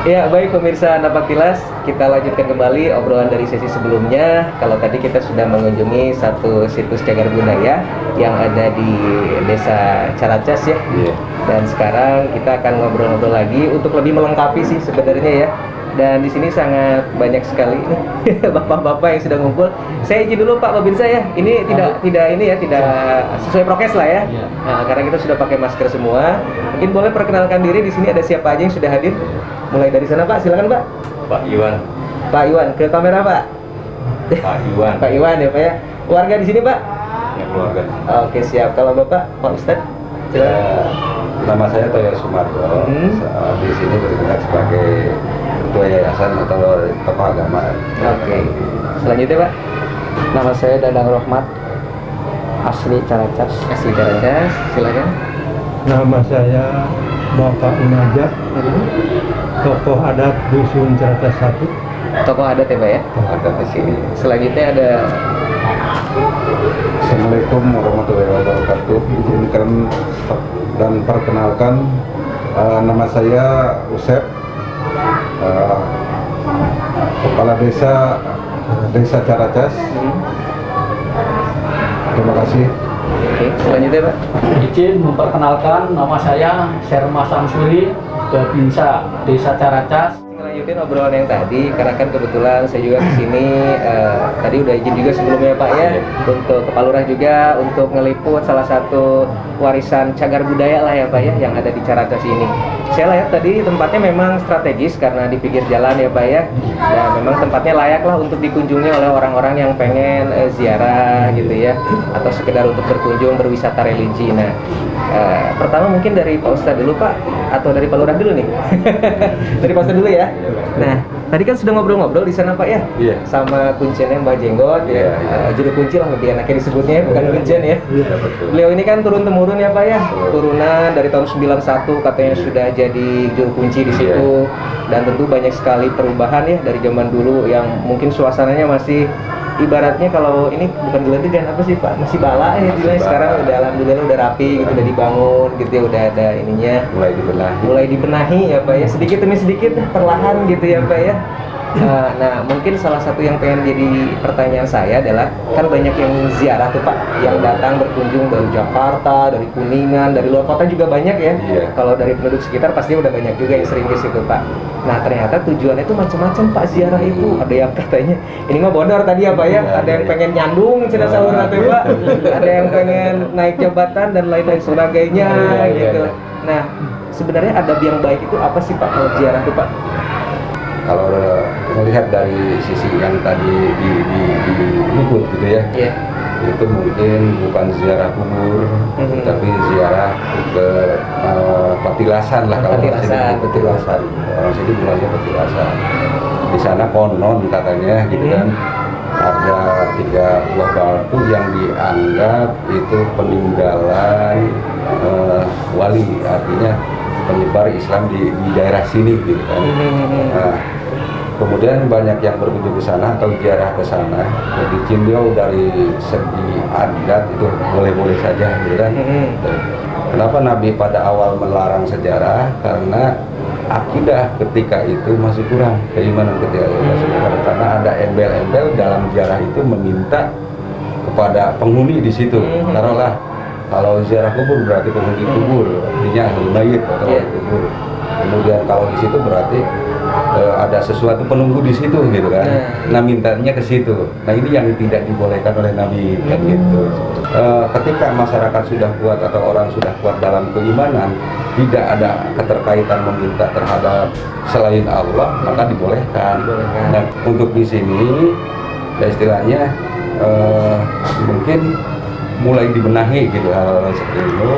Ya, baik pemirsa Napak Tilas, kita lanjutkan kembali obrolan dari sesi sebelumnya. Kalau tadi kita sudah mengunjungi satu situs cagar budaya yang ada di Desa Caracas ya. Iya. Dan sekarang kita akan ngobrol-ngobrol lagi untuk lebih melengkapi sih sebenarnya ya. Dan di sini sangat banyak sekali bapak-bapak yang sudah ngumpul. Saya izin dulu Pak Babinsa ya. Ini tidak sesuai prokes lah ya. Iya. Nah, karena kita sudah pakai masker semua. Mungkin boleh perkenalkan diri, di sini ada siapa aja yang sudah hadir? Mulai dari sana Pak, silakan Pak. Pak Iwan. Pak Iwan, ke kamera Pak. Pak Iwan. Pak Iwan ya Pak ya. Warga di sini Pak. Ya, keluarga. Oke siap. Kalau Bapak, Pak Ustadz, silakan. Nama saya Toyo Sumargo. Di sini bergerak sebagai ketua yayasan atau tokoh agama. Oke. Selanjutnya Pak. Nama saya Dadang Rohmat, asli Caracas. Asli Caracas, silakan. Nama saya Bapak Unajat, tokoh adat Dusun Caracas 1. Tokoh adat ya Pak ya. Ada di sini. Selanjutnya ada Assalamualaikum warahmatullahi wabarakatuh. Izinkan dan perkenalkan, nama saya Usep, Kepala Desa Caracas. Terima kasih. Oke, selanjutnya Pak. Izin memperkenalkan, nama saya Serma Samsuri, Babinsa Desa Caracas. Lanjutin obrolan yang tadi, karena kan kebetulan saya juga kesini tadi udah izin juga sebelumnya Pak ya, untuk Kepala Lurah juga untuk ngeliput salah satu warisan cagar budaya lah ya Pak ya, yang ada di Caracas ini. Saya lihat tadi tempatnya memang strategis karena di pinggir jalan ya Pak ya, dan memang tempatnya layak lah untuk dikunjungi oleh orang-orang yang pengen ziarah gitu ya, atau sekedar untuk berkunjung berwisata religi. Nah, pertama mungkin dari Pak Ustadz dulu Pak, atau dari Pak Lurah dulu nih? Dari Pak Ustadz dulu ya. Nah, tadi kan sudah ngobrol-ngobrol di sana Pak ya, sama kunciannya Mbak Jenggot ya, juru kunci lah lebih enaknya disebutnya, bukan kuncian ya. Beliau ini kan turun-temurun ya Pak ya, turunan dari tahun 91 katanya sudah jadi juru kunci di situ, dan tentu banyak sekali perubahan ya dari zaman dulu yang mungkin suasananya masih ibaratnya kalau ini bukan gelendingan apa sih Pak, masih bala ya bilangnya. Sekarang udah alhamdulillah udah rapi gitu, udah dibangun gitu ya, udah ada ininya, mulai dibenahi ya Pak ya, sedikit demi sedikit perlahan gitu ya Pak ya. Nah mungkin salah satu yang pengen jadi pertanyaan saya adalah, kan banyak yang ziarah tuh Pak, yang datang berkunjung dari Jakarta, dari Kuningan, dari luar kota juga banyak ya. Kalau dari penduduk sekitar pasti udah banyak juga yang sering ke situ Pak. Nah ternyata tujuannya itu macam-macam Pak ziarah itu. Ada yang katanya ini mah bodor tadi ya Pak ya, ada yang pengen nyandung cina sahur nanti Pak, ada yang pengen naik jabatan dan lain-lain sebagainya gitu. Nah sebenarnya adab yang baik itu apa sih Pak kalau ziarah itu Pak? Kalau melihat dari sisi yang tadi diliput gitu ya, itu mungkin bukan ziarah kubur, tapi ziarah ke petilasan lah. Kalau petilasan, orang sini bilangnya petilasan. Di sana konon katanya gitu kan, ada 3 buah batu yang dianggap itu peninggalan wali, artinya penyebar Islam di daerah sini gitu kan. Nah, kemudian banyak yang berkunjung ke sana atau ziarah ke sana. Ditinjau dari segi adat itu boleh-boleh saja gitu kan. Kenapa Nabi pada awal melarang sejarah? Karena akidah ketika itu masih kurang, keimanan ketika itu masih kurang, karena ada embel-embel dalam ziarah itu meminta kepada penghuni di situ. Taruhlah kalau ziarah kubur berarti penghuni kubur, artinya ahli mayit atau ahli kubur. Kemudian kalau di situ berarti ada sesuatu penunggu di situ gitu kan. Nah mintanya ke situ. Nah ini yang tidak dibolehkan oleh Nabi kan gitu. Ketika masyarakat sudah kuat atau orang sudah kuat dalam keimanan, tidak ada keterkaitan meminta terhadap selain Allah, maka dibolehkan. Nah untuk di sini ya istilahnya mungkin mulai dibenahi gitu hal-hal seperti itu,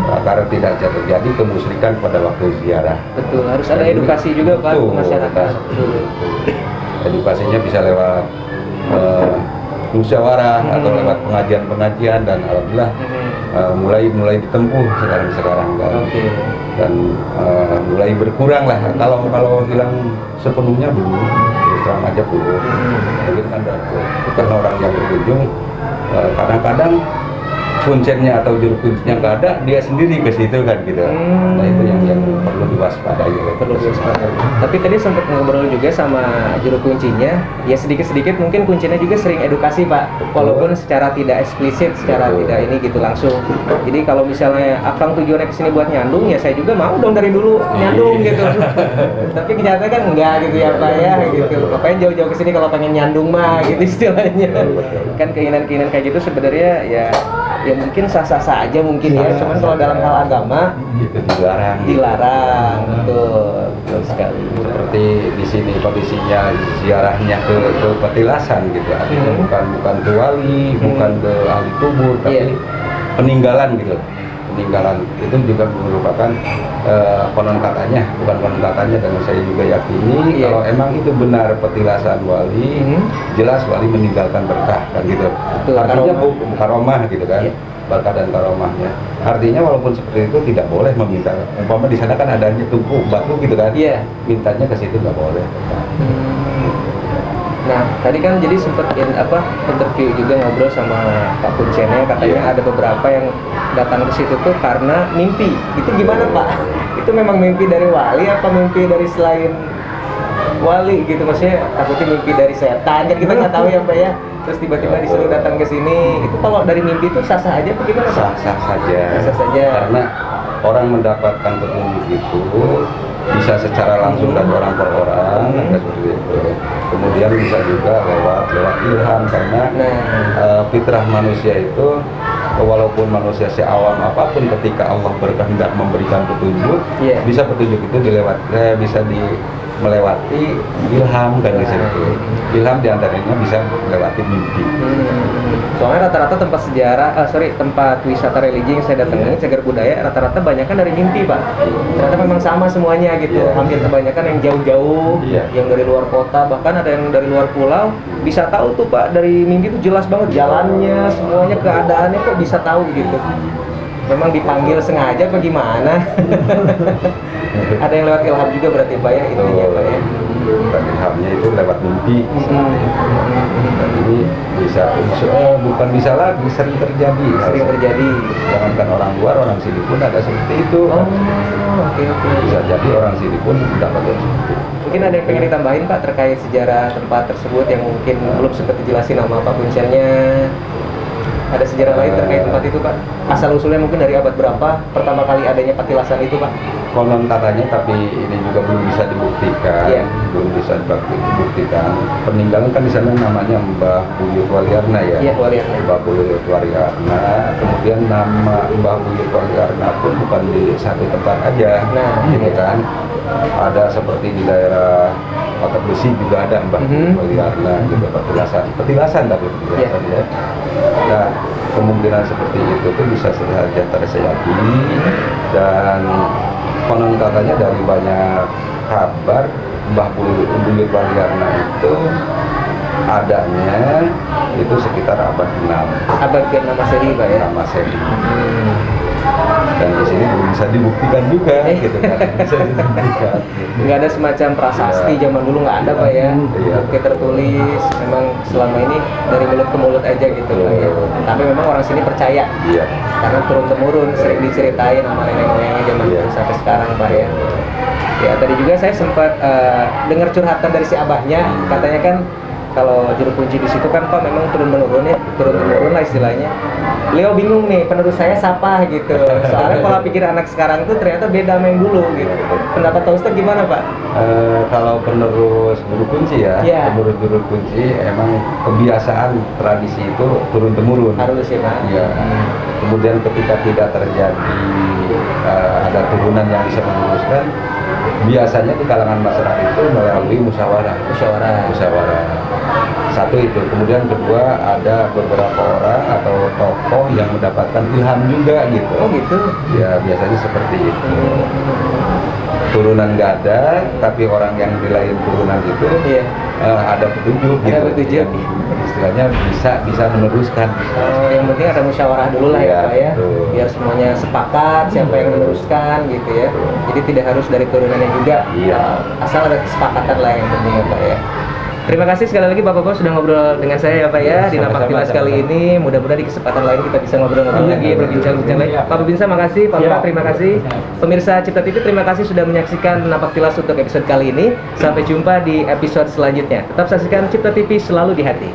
agar tidak terjadi kemusyrikan pada waktu ziarah. Betul, harus ada edukasi juga Pak masyarakat. Edukasinya bisa lewat musyawarah atau lewat pengajian-pengajian, dan alhamdulillah mulai ditempuh sekarang kan. Dan mulai berkurang lah. Kalau hilang sepenuhnya belum, terus terang aja belum. Mungkin kan karena orang yang berkunjung kadang-kadang kuncennya atau juru kuncinya nggak ada, dia sendiri ke situ kan gitu. Nah itu yang perlu diwaspadai. Perlu diwaspadai. Tapi tadi sempat ngobrol juga sama juru kuncinya, ya sedikit-sedikit mungkin kuncinya juga sering edukasi Pak, walaupun secara tidak eksplisit, secara tidak ini gitu langsung. Jadi kalau misalnya Akang tujuannya kesini buat nyandung, ya saya juga mau dong dari dulu nyandung gitu. Tapi kenyataannya kan enggak gitu ya Pak ya, gitu. Ngapain jauh-jauh kesini kalau pengen nyandung mah gitu istilahnya. Kan keinginan-keinginan kayak gitu sebenarnya ya mungkin sah-sah aja mungkin ya, cuman kalau dalam hal agama itu dilarang. Betul sekali. Seperti di sini kondisinya ziarahnya ke petilasan gitu, artinya bukan ke wali, bukan ke ahli kubur, tapi peninggalan gitu. Peninggalan itu juga merupakan konon katanya, bukan konon katanya, dan saya juga yakini kalau emang itu benar petilasan wali, jelas wali meninggalkan berkah kan gitu. Artinya karomah gitu kan, berkah dan karomahnya. Artinya walaupun seperti itu tidak boleh meminta. Umpama di sana kan adanya tungku batu gitu kan, mintanya ke situ nggak boleh. Nah, tadi kan jadi sempat interview juga ngobrol sama Pak Kuncennya, katanya ada beberapa yang datang ke situ tuh karena mimpi. Itu gimana Pak? Itu memang mimpi dari wali apa mimpi dari selain wali gitu? Maksudnya takutnya mimpi dari setan, kan kita nggak tahu ya Pak ya. Terus tiba-tiba disuruh datang ke sini. Itu kalau dari mimpi itu sah-sah aja apa gimana Pak? Sah-sah saja. Sah saja. Karena orang mendapatkan petunjuk itu bisa secara langsung dari orang per orang, seperti itu. Kemudian bisa juga lewat ilham, karena fitrah manusia itu walaupun manusia seawam apapun, ketika Allah berkehendak memberikan petunjuk, bisa petunjuk itu bisa melewati ilham kan di situ. Ilham diantaranya bisa melewati mimpi. Soalnya rata-rata tempat tempat wisata religi yang saya datangi, cagar budaya, rata-rata banyakan dari mimpi Pak. Ternyata memang sama semuanya gitu. Hampir kebanyakan yang jauh-jauh, yang dari luar kota, bahkan ada yang dari luar pulau, bisa tahu tuh Pak, dari mimpi itu jelas banget jalannya, semuanya, keadaannya kok bisa tahu gitu. Memang dipanggil sengaja apa gimana? Ada yang lewat ilham juga berarti Pak ya, intinya Pak ya. Ilhamnya itu lewat mimpi. Dan ini bukan bisa lagi, sering terjadi. Jangankan orang luar, orang sini pun ada seperti itu. Oke. Bisa jadi orang sini pun dapat seperti itu. Mungkin ada yang pengen ditambahin Pak terkait sejarah tempat tersebut yang mungkin belum sempat dijelasin sama Pak Kuncennya. Ada sejarah lain terkait tempat itu Pak? Asal usulnya mungkin dari abad berapa pertama kali adanya petilasan itu Pak? Konon katanya, tapi ini juga belum bisa dibuktikan. Peninggalan kan di sana namanya Mbah Buyut Waliarna ya. Iya, Waliarna. Mbah Buyut Waliarna. Kemudian nama Mbah Buyut Waliarna pun bukan di satu tempat aja. Gitu kan. Ada seperti di daerah Patok Besi juga ada Mbah Buyut Waliarna gitu, petilasan ya. Nah, kemungkinan seperti itu tuh bisa saja terjadi, dan konon katanya dari banyak kabar Mbah Buyut Waliarna itu adanya itu sekitar abad 6. Abad ke-6 Masehi Pak ya? Masehi. Dan di sini belum bisa dibuktikan juga, gitu kan? Bisa dibuktikan. Nggak ada semacam prasasti zaman dulu, nggak ada Pak ya? Bukti tertulis, memang selama ini dari mulut ke mulut aja gitu Pak ya. Tapi memang orang sini percaya, karena turun temurun sering diceritain sama nenek moyangnya zaman dulu sampai sekarang Pak ya. Ya tadi juga saya sempat dengar curhatan dari si abahnya, katanya kan kalau juru kunci di situ kan Pak memang turun temurun lah istilahnya. Beliau bingung nih, penerus saya siapa gitu. Soalnya pola pikir anak sekarang tuh ternyata beda sama yang dulu gitu. Pendapat Pak Ustadz gimana Pak? Kalau penerus juru kunci penerus juru kunci emang kebiasaan tradisi itu turun temurun. Harus ya Pak. Kemudian ketika tidak terjadi ada turunan yang bisa meneruskan, biasanya di kalangan masyarakat itu melalui musyawarah. Satu itu, kemudian kedua ada beberapa orang atau tokoh yang mendapatkan ilham juga gitu. Oh gitu? Ya biasanya seperti itu. Turunan nggak ada, tapi orang yang di lain turunan itu ada petunjuk gitu. Yang istilahnya bisa meneruskan. Yang penting ada musyawarah dulu lah ya Pak ya. Biar semuanya sepakat siapa yang meneruskan gitu ya. Jadi tidak harus dari turunannya juga. Asal ada kesepakatan lah yang penting ya Pak ya. Terima kasih sekali lagi Pak Koko sudah ngobrol dengan saya ya Pak ya di Napak Sama-sama, Tilas kali sama-sama. ini. Mudah-mudahan di kesempatan lain kita bisa ngobrol-ngobrol Iya, lagi, iya, berbincang-bincang iya. lagi. Pak Babinsa makasih, Pak Lurah Iya. terima kasih. Pemirsa Cipta TV terima kasih sudah menyaksikan Napak Tilas untuk episode kali ini. Sampai jumpa di episode selanjutnya. Tetap saksikan Cipta TV selalu di hati.